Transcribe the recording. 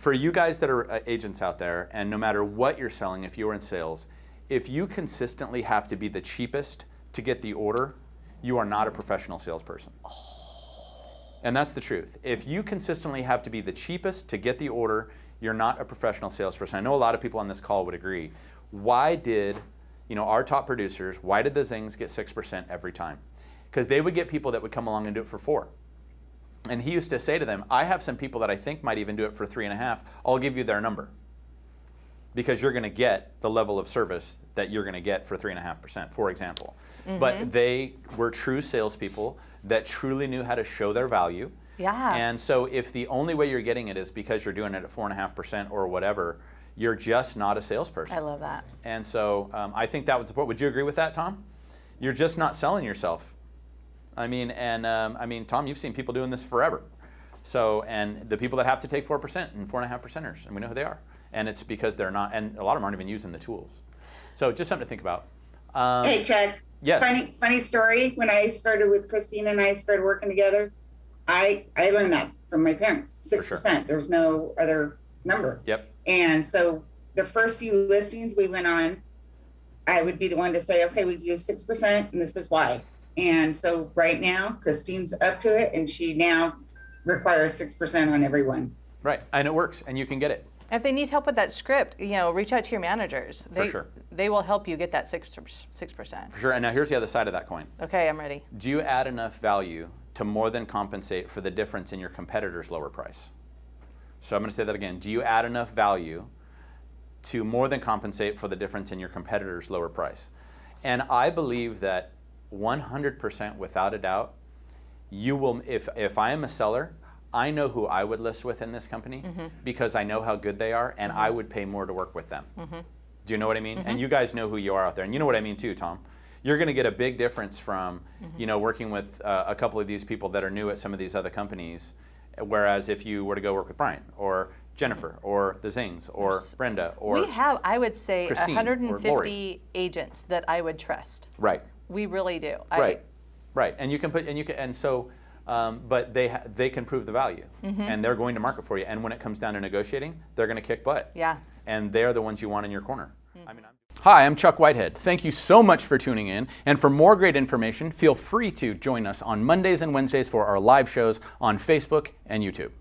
For you guys that are agents out there, and no matter what you're selling, if you're in sales, if you consistently have to be the cheapest to get the order, you are not a professional salesperson. And that's the truth. If you consistently have to be the cheapest to get the order, you're not a professional salesperson. I know a lot of people on this call would agree. Why did, our top producers, why did the Zings get 6% every time? Because they would get people that would come along and do it for 4. And he used to say to them, I have some people that I think might even do it for 3.5. I'll give you their number. Because you're going to get the level of service that you're going to get for 3.5%, for example. But they were true salespeople that truly knew how to show their value. Yeah. And so if the only way you're getting it is because you're doing it at 4.5% or whatever, you're just not a salesperson. I love that. And so I think that would support. Would you agree with that, Tom? You're just not selling yourself. I mean, Tom, you've seen people doing this forever. So, and the people that have to take 4% and 4.5%ers, and we know who they are. And it's because they're not, and a lot of them aren't even using the tools. So just something to think about. Hey, Chuck. Yes. Funny story. When I started with Christine and I started working together, I learned that from my parents. 6%. Sure. There was no other number. Yep. And so the first few listings we went on, I would be the one to say, okay, we do 6%, and this is why. And so right now, Christine's up to it, and she now requires 6% on everyone. Right, and it works, and you can get it. If they need help with that script, reach out to your managers. For sure. They will help you get that 6%. For sure, and now here's the other side of that coin. Okay, I'm ready. Do you add enough value to more than compensate for the difference in your competitor's lower price? So I'm going to say that again. Do you add enough value to more than compensate for the difference in your competitor's lower price? And I believe that 100% without a doubt, you will, if I am a seller, I know who I would list with in this company because I know how good they are, and I would pay more to work with them. Do you know what I mean? And you guys know who you are out there, and you know what I mean too, Tom. You're going to get a big difference from working with a couple of these people that are new at some of these other companies, whereas if you were to go work with Brian or Jennifer or the Zings or Brenda or we have, I would say, Christine 150 agents that I would trust. Right. We really do. Right. And you can put, and so, but they can prove the value, and they're going to market for you. And when it comes down to negotiating, they're going to kick butt. Yeah. And they're the ones you want in your corner. Hi, I'm Chuck Whitehead. Thank you so much for tuning in. And for more great information, feel free to join us on Mondays and Wednesdays for our live shows on Facebook and YouTube.